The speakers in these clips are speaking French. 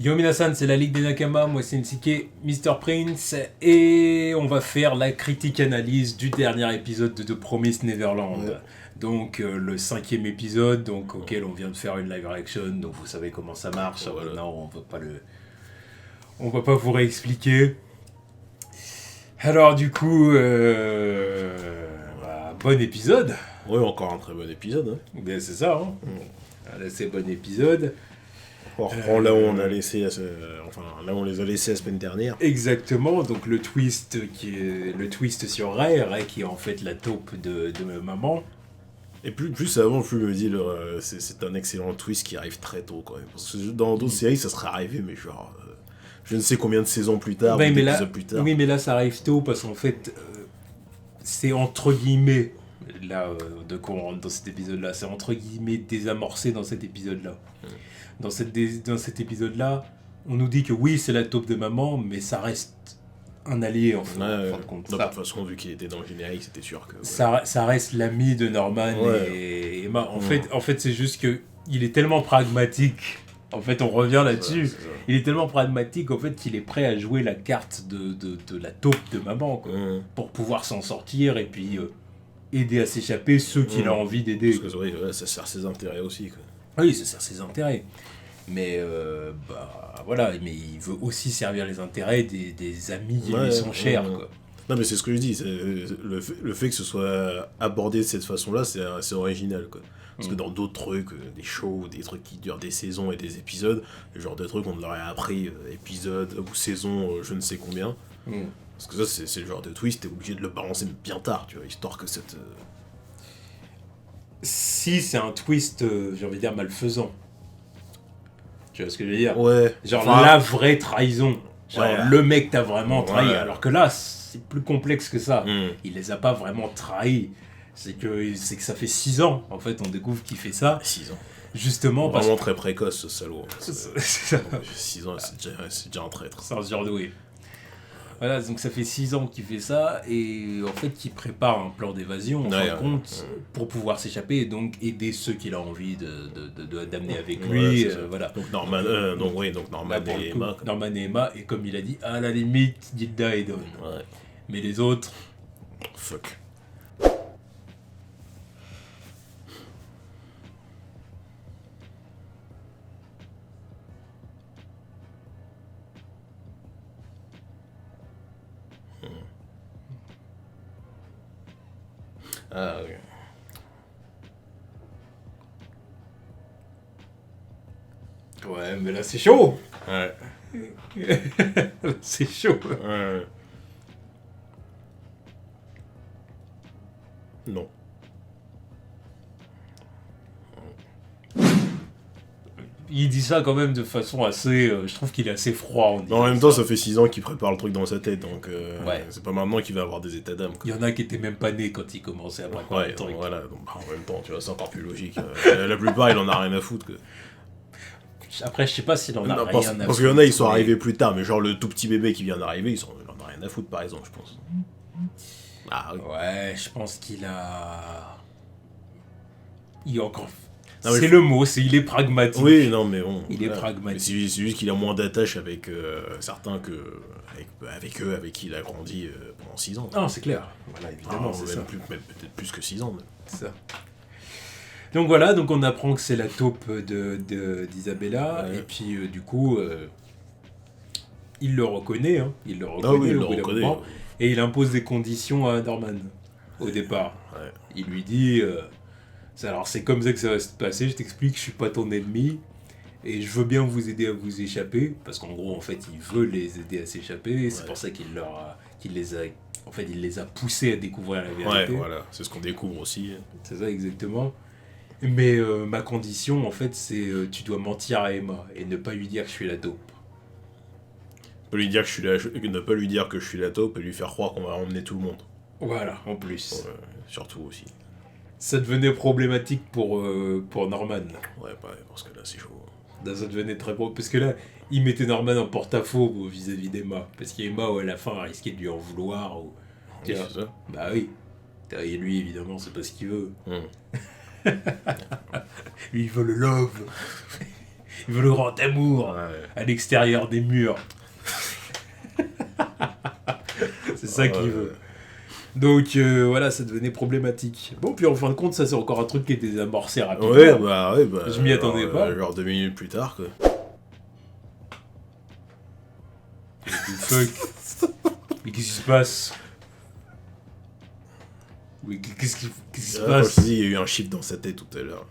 Yo Minasan, c'est la Ligue des Nakama, moi c'est Nsuke, Mr. Prince, et on va faire la critique analyse du dernier épisode de The Promised Neverland. Ouais. Donc le 5e épisode, donc auquel on vient de faire une live reaction, donc vous savez comment ça marche. Voilà. Maintenant on va pas vous réexpliquer. Alors du coup, bon épisode. Ouais, encore un très bon épisode. Hein. Ben, c'est ça, hein. Là, c'est bon épisode. On reprend là où on a laissé, là où on les a laissés la semaine dernière. Exactement, donc le twist sur Ray qui est en fait la taupe de maman. Et plus ça avance, plus je me dis, c'est un excellent twist qui arrive très tôt quand même. Parce que dans d'autres séries, ça serait arrivé, mais genre, je ne sais combien de saisons plus tard, Ouais, ou mais d'épisodes plus tard. Oui, mais là ça arrive tôt parce qu'en fait, c'est entre guillemets, là, de quoi on rentre dans cet épisode-là, c'est entre guillemets désamorcé dans cet épisode-là. Dans cet épisode-là, on nous dit que oui, c'est la taupe de maman, mais ça reste un allié en fin de compte. Non, de toute façon, vu qu'il était dans le générique, c'était sûr que... Ça reste l'ami de Norman et Emma. En fait, c'est juste que il est tellement pragmatique. En fait, on revient là-dessus. C'est ça. Il est tellement pragmatique, en fait, qu'il est prêt à jouer la carte de la taupe de maman, quoi, pour pouvoir s'en sortir et puis aider à s'échapper ceux qu'il a envie d'aider. Parce que oui, ça sert ses intérêts aussi. Quoi. Oui, ça sert ses intérêts. Mais voilà, mais il veut aussi servir les intérêts des amis qui lui sont chers, quoi. Non, mais c'est ce que je dis. Le fait que ce soit abordé de cette façon-là, c'est original, quoi. Parce que dans d'autres trucs, des shows, des trucs qui durent des saisons et des épisodes, le genre de trucs, on l'aurait appris épisode ou saison, je ne sais combien. Parce que ça, c'est le genre de twist, t'es obligé de le balancer bien tard, tu vois, histoire que cette... Si c'est un twist, j'ai envie de dire, malfaisant. Tu vois ce que je veux dire ? Ouais. Genre la vraie trahison. Genre le mec t'a vraiment trahi. Ouais. Alors que là, c'est plus complexe que ça. Il les a pas vraiment trahis. C'est que ça fait 6 ans, en fait, on découvre qu'il fait ça. 6 ans. Justement parce Vraiment très précoce, ce salaud. C'est ça. 6 ans, c'est déjà un traître. C'est un surdoué. Voilà, donc ça fait 6 ans qu'il fait ça, et en fait qu'il prépare un plan d'évasion, en fin de compte, pour pouvoir s'échapper, et donc aider ceux qu'il a envie d'amener avec lui, voilà. Donc Norman et Emma. Norman et Emma, et comme il a dit, à la limite, Gilda et Don. Ouais. Mais les autres... Fuck. Ah, ok. Ouais, mais là c'est chaud. Ouais. C'est chaud. Ouais. Non. Il dit ça quand même de façon assez... je trouve qu'il est assez froid. En même temps, ça fait 6 ans qu'il prépare le truc dans sa tête, donc c'est pas maintenant qu'il va avoir des états d'âme. Il y en a qui étaient même pas nés quand il commençait à préparer le truc. Voilà, donc en même temps, tu vois, c'est encore plus logique. La plupart, il en a rien à foutre. Après, je sais pas s'il en a rien à foutre. Parce qu'il y en a, ils sont arrivés plus tard, mais genre le tout petit bébé qui vient d'arriver, il en a rien à foutre, par exemple, je pense. Ah oui. Ouais, je pense qu'il a... Il est encore... Non, c'est le mot, il est pragmatique. Oui, non, mais bon. Il est pragmatique. C'est juste qu'il a moins d'attache avec certains que avec eux, avec qui il a grandi pendant 6 ans. Non, c'est clair. Voilà, évidemment, c'est ça. Même peut-être plus que 6 ans. Même. C'est ça. Donc voilà, donc on apprend que c'est la taupe d'Isabella, et puis du coup, il le reconnaît, hein. Il le reconnaît au bout d'un moment, et il impose des conditions à Norman, au départ. Ouais. Il lui dit, alors c'est comme ça que ça va se passer, je t'explique, je suis pas ton ennemi, et je veux bien vous aider à vous échapper, parce qu'en gros, en fait, il veut les aider à s'échapper, et c'est pour ça qu'il les a poussés à découvrir la vérité. Ouais, voilà, c'est ce qu'on découvre aussi. C'est ça, exactement. Mais ma condition, en fait, c'est tu dois mentir à Emma et ne pas lui dire que je suis la taupe. Ne pas lui dire que je suis la taupe et lui faire croire qu'on va emmener tout le monde. Voilà, en plus. Surtout aussi. Ça devenait problématique pour Norman. Ouais, parce que là, c'est chaud. Là, ça devenait très problématique. Parce que là, il mettait Norman en porte-à-faux vis-à-vis d'Emma. Parce qu'Emma, à la fin, risquait de lui en vouloir. Ou... Oui, c'est ça. Bah oui. Et lui, évidemment, c'est pas ce qu'il veut. Lui, il veut le love. Il veut le grand amour à l'extérieur des murs. C'est ça qu'il veut. Donc voilà, ça devenait problématique. Bon, puis en fin de compte, ça c'est encore un truc qui est désamorcé rapidement. Ouais, bah. Je m'y attendais pas. Genre 2 minutes plus tard, quoi. Fuck. Mais qu'est-ce qui se passe? Oui, qu'est-ce qui se Quand passe? je te dis, il y a eu un chiffre dans sa tête tout à l'heure.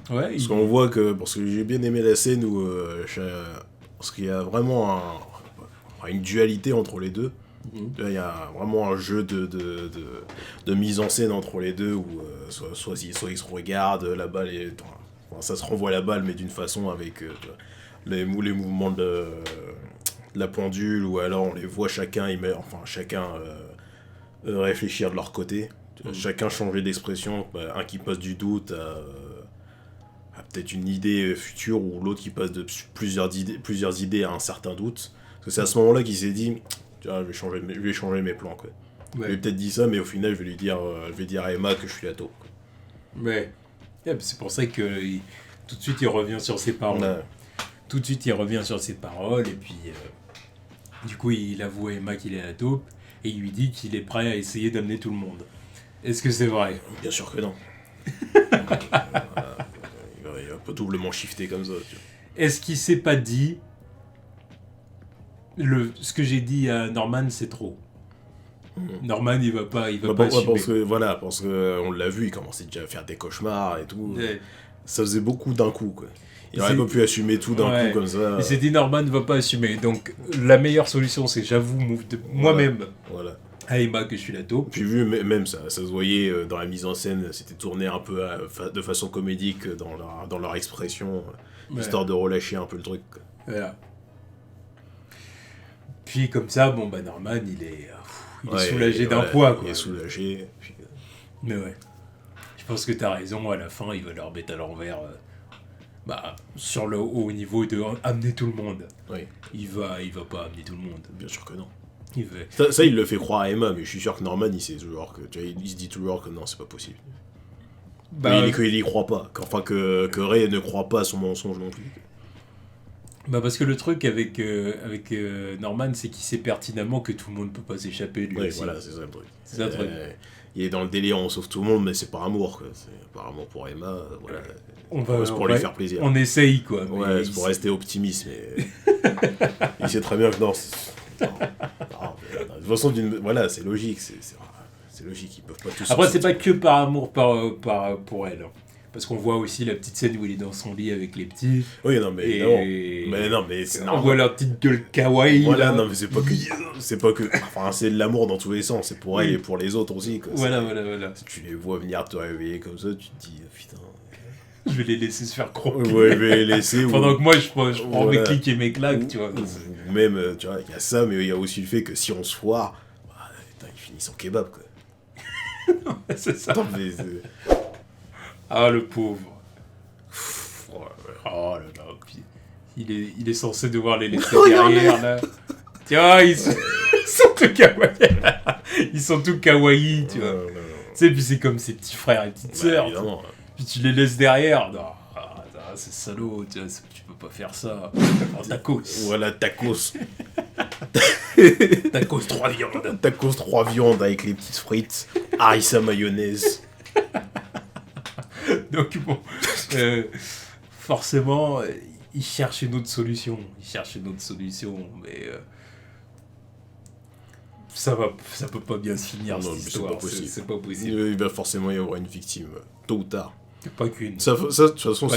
Ouais, Parce qu'on voit que, parce que j'ai bien aimé la scène où, parce qu'il y a vraiment une dualité entre les deux. Là, il y a vraiment un jeu de mise en scène entre les deux où soit ils se regardent, la balle est... Enfin, ça se renvoie la balle, mais d'une façon avec les mouvements de la pendule, ou alors on les voit chacun réfléchir de leur côté. Chacun changer d'expression, un qui passe du doute à peut-être une idée future, ou l'autre qui passe de plusieurs idées à un certain doute. Parce que c'est à ce moment-là qu'il s'est dit, tu vois, je vais changer mes plans, quoi. Ouais. Je lui ai peut-être dit ça, mais au final, je vais dire à Emma que je suis la taupe, quoi. Ouais. Yeah, c'est pour ça que tout de suite, il revient sur ses paroles. Ouais. Tout de suite, il revient sur ses paroles, et puis du coup, il avoue à Emma qu'il est la taupe, et il lui dit qu'il est prêt à essayer d'amener tout le monde. Est-ce que c'est vrai? Bien sûr que non. Il va pas doublement shifter comme ça, tu vois. Est-ce qu'il s'est pas dit ce que j'ai dit à Norman, c'est trop? Norman, il va pas assumer. Parce que on l'a vu, il commençait déjà à faire des cauchemars et tout. Ouais. Ça faisait beaucoup d'un coup, quoi. Il aurait pas pu assumer tout d'un coup comme ça. Il s'est dit, Norman ne va pas assumer. Donc, la meilleure solution, c'est j'avoue moi-même à Emma que je suis la taupe. Puis vu, même ça se voyait dans la mise en scène, c'était tourné un peu de façon comédique dans leur expression, histoire de relâcher un peu le truc, quoi. Voilà. Puis comme ça, Norman, il est soulagé d'un poids, quoi. Il est soulagé. Puis... Mais ouais. Je pense que t'as raison, à la fin, il va leur mettre à l'envers sur le haut niveau de amener tout le monde. Oui. Il va pas amener tout le monde. Bien sûr que non. Ça, il le fait croire à Emma, mais je suis sûr que Norman, il sait toujours que, tu vois, il se dit toujours que non, c'est pas possible. Il y croit pas. Que Ray ne croit pas à son mensonge non plus. Parce que le truc avec Norman, c'est qu'il sait pertinemment que tout le monde peut pas s'échapper de lui aussi. Voilà, c'est ça le truc. Il est dans le délire, on sauve tout le monde, mais c'est par amour, quoi. C'est par amour pour Emma, voilà. C'est pour lui faire plaisir. On essaye, quoi. Ouais, c'est pour rester optimiste, mais... il sait très bien que non, de toute façon, c'est logique, c'est logique, ils peuvent pas tous... Après, c'est pas que par amour pour elle, hein. Parce qu'on voit aussi la petite scène où il est dans son lit avec les petits. Oui, non, mais c'est normal. On voit leur petite gueule kawaii. Voilà, non, mais c'est pas que... Enfin, c'est de l'amour dans tous les sens. C'est pour elle et pour les autres aussi, quoi. Voilà. Si tu les vois venir te réveiller comme ça, tu te dis, putain... Je vais les laisser se faire croquer. Ouais, je vais les laisser. Pendant que moi, je prends mes clics et mes claques, tu vois. Ou même, tu vois, il y a ça, mais il y a aussi le fait que si on se foire, ils finissent en kebab, quoi. C'est ça. Non, mais ah, le pauvre. Oh là là. Puis, il est censé devoir les laisser derrière, là. Tiens, ils sont tout kawaii. Ils sont tout kawaii, tu vois. Tu sais, puis c'est comme ses petits frères et petites sœurs. Puis tu les laisses derrière. Non, c'est salaud, tu vois, tu peux pas faire ça. En tacos. Voilà, tacos. Tacos 3 viandes. Tacos 3 viandes avec les petites frites, harissa mayonnaise. Donc bon, forcément, il cherche une autre solution. Mais ça peut pas bien se finir, cette histoire. C'est pas possible. Il va forcément y avoir une victime, tôt ou tard. Pas qu'une. Ça, de toute façon,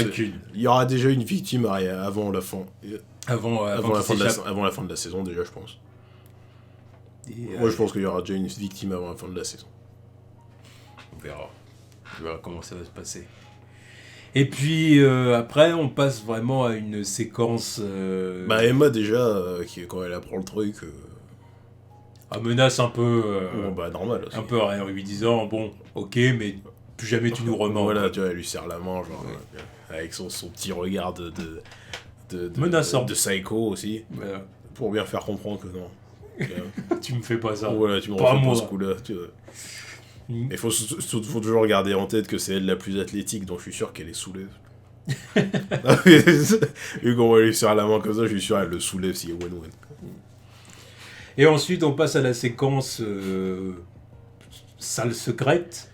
il y aura déjà une victime avant la fin. Avant la fin de la saison, déjà, je pense. Moi, je pense qu'il y aura déjà une victime avant la fin de la saison. On verra comment ça va se passer. Et puis, après, on passe vraiment à une séquence... Emma, déjà, quand elle apprend le truc... elle menace un peu... normal aussi. Un peu en lui disant, bon, ok, mais... plus jamais tu nous remens. Voilà, tu vois, elle lui serre la main, genre, avec son petit regard de menaçant. De psycho aussi, pour bien faire comprendre que non. Tu me fais pas ça. Voilà, tu me refais pas ce coup-là, tu vois. Il faut toujours garder en tête que c'est elle la plus athlétique, donc je suis sûr qu'elle est soulève. Vu qu'on va lui serrer la main comme ça, je suis sûr elle le soulève s'il y a win-win. Et ensuite, on passe à la séquence salle secrète.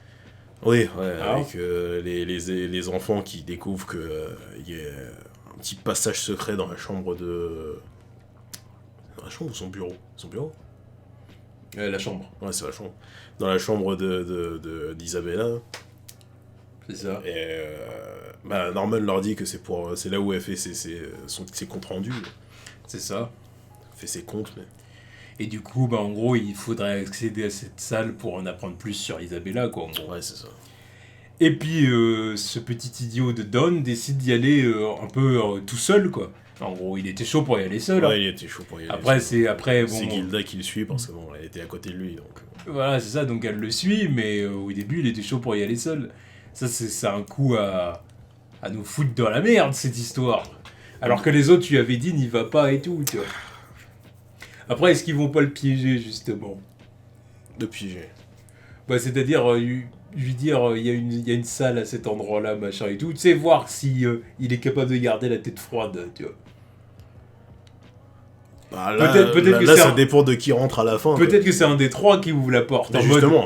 Oui, ouais, avec les enfants qui découvrent qu'il y a un petit passage secret dans la chambre de... Dans la chambre ou son bureau? Son bureau? La chambre. Ouais, c'est la chambre. Dans la chambre d'Isabella. C'est ça. Et Norman leur dit que c'est là où elle fait ses comptes rendus. C'est ça. Elle fait ses comptes, mais... Et du coup, en gros, il faudrait accéder à cette salle pour en apprendre plus sur Isabella, quoi, en gros. Ouais, c'est ça. Et puis, ce petit idiot de Don décide d'y aller un peu tout seul, quoi. En gros, il était chaud pour y aller seul. Ouais, hein. il était chaud pour y aller. Après, c'est bon... Gilda qui le suit parce que elle était à côté de lui, donc... Voilà, c'est ça, donc elle le suit, mais au début, il était chaud pour y aller seul. Ça, c'est un coup à nous foutre dans la merde, cette histoire. Alors que les autres, tu avais dit, n'y va pas et tout, tu vois. Après, est-ce qu'ils vont pas le piéger, justement? De piéger. C'est-à-dire, lui dire, il y a une salle à cet endroit-là, machin et tout. Tu sais, voir si il est capable de garder la tête froide, tu vois. Peut-être que ça dépend de qui rentre à la fin. Peut-être que c'est un des trois qui ouvre la porte.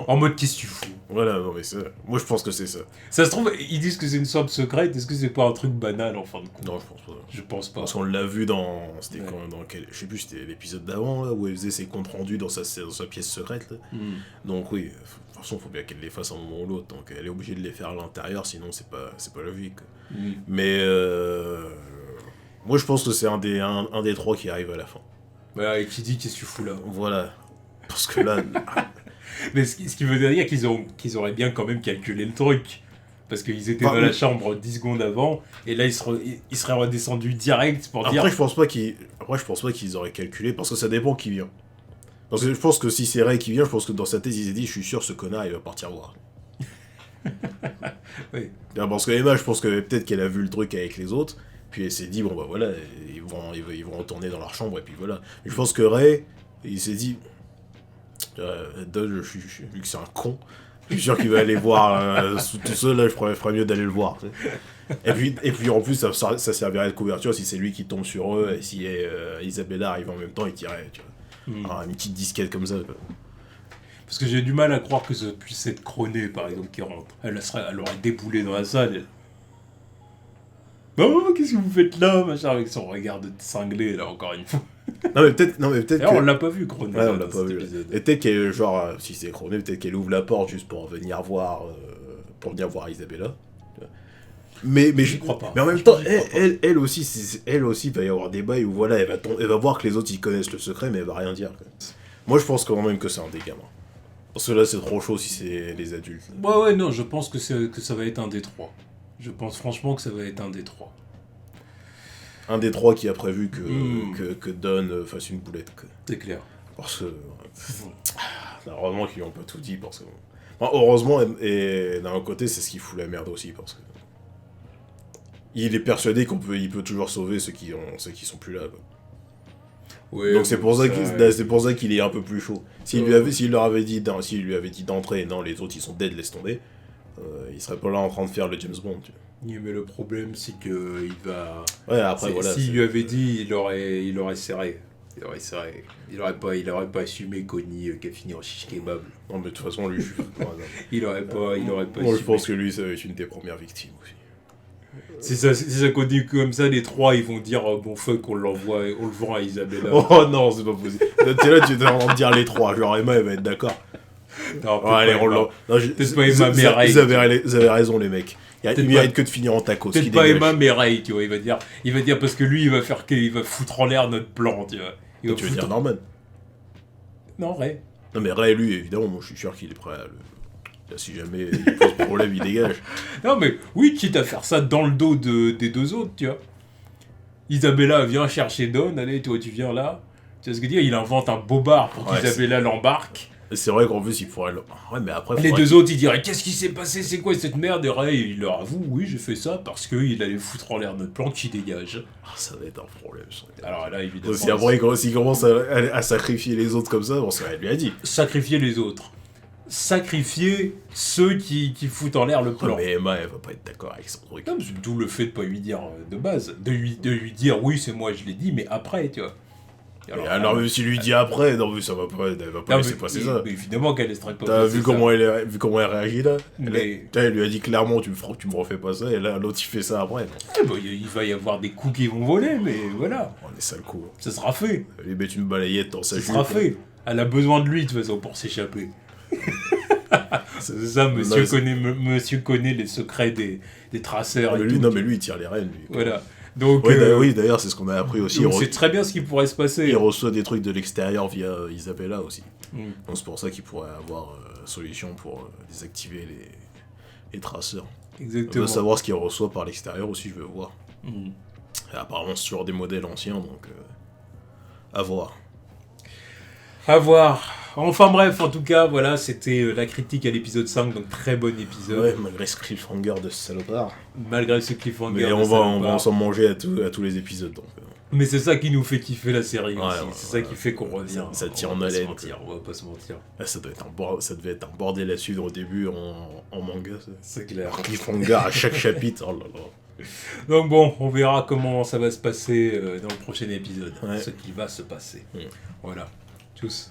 En mode qu'est-ce que tu fous? Voilà, non mais moi je pense que c'est ça. Ça se trouve, ils disent que c'est une sorte secrète. Est-ce que c'est pas un truc banal en fin de compte? Non, je pense pas. Je pense pas. Parce qu'on l'a vu c'était dans quel... Je sais plus, c'était l'épisode d'avant, là, où elle faisait ses comptes rendus dans sa pièce secrète. Là. Donc oui, de toute façon, il faut bien qu'elle les fasse un moment ou l'autre. Donc elle est obligée de les faire à l'intérieur, sinon c'est pas logique. Mais moi je pense que c'est un des trois qui arrive à la fin. Et qui dit qu'est-ce que tu fous là? Voilà. Parce que là... Mais ce qui veut dire qu'ils auraient bien quand même calculé le truc. Parce qu'ils étaient dans la chambre 10 secondes avant, et là ils seraient redescendus direct pour dire... Après, je pense pas qu'ils auraient calculé, parce que ça dépend qui vient. Parce que je pense que si c'est Ray qui vient, je pense que dans sa tête, il s'est dit, je suis sûr, ce connard, il va partir voir. Oui. Parce que Emma, je pense que peut-être qu'elle a vu le truc avec les autres, puis elle s'est dit, bon bah voilà, ils vont retourner dans leur chambre, et puis voilà. Mais je pense que Ray, il s'est dit... Don, vu que c'est un con, je suis sûr qu'il va aller voir tout seul, là je ferais mieux d'aller le voir. Tu sais. Et puis en plus ça servirait de couverture si c'est lui qui tombe sur eux et si Isabella arrive en même temps, il tirait, tu vois. Alors, une petite disquette comme ça. Quoi. Parce que j'ai du mal à croire que ça puisse être Cronet par exemple qui rentre. Elle aurait déboulé dans la salle. Oh, qu'est-ce que vous faites là, machin, avec son regard de cinglé là encore une fois. Non mais peut-être on l'a pas vu Cronet. Ouais, on l'a pas vu. Et peut-être qu'elle, genre, si c'est Cronet, peut-être qu'elle ouvre la porte juste pour venir voir Isabella. Mais je crois pas. Mais en même temps, elle aussi, il va y avoir des bails où voilà, elle va voir que les autres ils connaissent le secret, mais elle va rien dire. Quoi. Moi je pense quand même que c'est un des gamins. Parce que là c'est trop chaud si c'est les adultes. Ouais, non, je pense que ça va être un des trois. Je pense franchement que ça va être un des trois. Un des trois qui a prévu que Don fasse une boulette. Quoi. C'est clair. Parce que... heureusement qu'ils n'ont pas tout dit. Parce que... heureusement, et d'un autre côté, c'est ce qui fout la merde aussi. Parce que... il est persuadé il peut toujours sauver ceux qui sont plus là. Quoi. Ouais, donc c'est pour ça qu'il est un peu plus chaud. S'il lui avait dit d'entrer, non, les autres ils sont dead, laisse tomber, il serait pas là en train de faire le James Bond. Tu vois. Oui, mais le problème c'est que il va. Ouais, après voilà. S'il lui avait dit, il aurait serré. Il aurait pas assumé Connie qui a fini en shish kebab. Non, mais de toute façon, lui, je suis il aurait pas moi, je pense que lui, ça va être une des premières victimes aussi. Si ça continue comme ça, les trois ils vont dire bon fuck, on le vend à Isabella. Oh non, c'est pas possible. Là, tu es en train de dire les trois. Genre Emma, elle va être d'accord. Non, allez, peut-être pas Emma, mais Ray. Vous avez raison, les mecs. Il mérite que de finir en tacos. Peut-être pas Emma, mais Ray, tu vois. Il va dire parce que lui, il va foutre en l'air notre plan, tu vois. Tu veux dire Norman? Non, Ray. Non, mais Ray, lui, évidemment, moi, je suis sûr qu'il est prêt à le... Si jamais il pose problème, il dégage. Non, mais oui, quitte à faire ça dans le dos des deux autres, tu vois. Isabella vient chercher Don, allez, toi, tu viens là. Tu vois ce que je veux dire? Il invente un bobard pour qu'Isabella l'embarque. C'est vrai qu'en plus, il pourrait... Ouais, mais après... Les deux autres, ils diraient, qu'est-ce qui s'est passé? C'est quoi cette merde? Et Ray, il leur avoue, oui, j'ai fait ça parce qu'il allait foutre en l'air notre plan qui dégage. Ça va être un problème. Alors là, évidemment... Après, s'il commence à sacrifier les autres comme ça, bon, ça, elle lui a dit. Sacrifier les autres. sacrifier ceux qui foutent en l'air le plan. Mais Emma, elle va pas être d'accord avec son truc. Non, c'est d'où le fait de pas lui dire de base, de lui dire oui c'est moi je l'ai dit, mais après tu vois. Alors même si lui dit après, non mais ça va pas, elle va pas laisser passer ça. Mais évidemment qu'elle laisserait pas T'as passer vu ça. comment elle réagit là Mais... Elle lui a dit clairement tu me refais pas ça, et là l'autre il fait ça après. il va y avoir des coups qui vont voler, mais voilà. On est sale coup. Ça sera fait. Elle lui met une balayette dans sa jupe. Ça sera fait. Elle a besoin de lui de toute façon pour s'échapper. C'est ça, monsieur connaît les secrets des traceurs. Mais lui, non, mais lui, il tire les rênes. Lui, voilà. Donc, oui, d'ailleurs, c'est ce qu'on a appris aussi. C'est très bien ce qui pourrait se passer. Il reçoit des trucs de l'extérieur via Isabella aussi. Mm. Donc c'est pour ça qu'il pourrait avoir solution pour désactiver les traceurs. Exactement. Je veux savoir ce qu'il reçoit par l'extérieur aussi, je veux voir. Mm. Et apparemment, c'est toujours des modèles anciens, donc à voir. À voir. Enfin bref, en tout cas, voilà, c'était la critique à l'épisode 5, donc très bon épisode. Ouais, malgré ce cliffhanger de salopard. Malgré ce cliffhanger. Mais on va s'en manger à tous les épisodes. Donc, Mais c'est ça qui nous fait kiffer la série aussi. Ouais, c'est ça qui fait qu'on revient. Ça tire en haleine. On va pas se mentir. Ah, ça devait être un bordel à suivre au début en manga. C'est clair. Un cliffhanger à chaque chapitre. Oh là là. Donc bon, on verra comment ça va se passer dans le prochain épisode. Ouais. Ce qui va se passer. Mm. Voilà. Tchuss.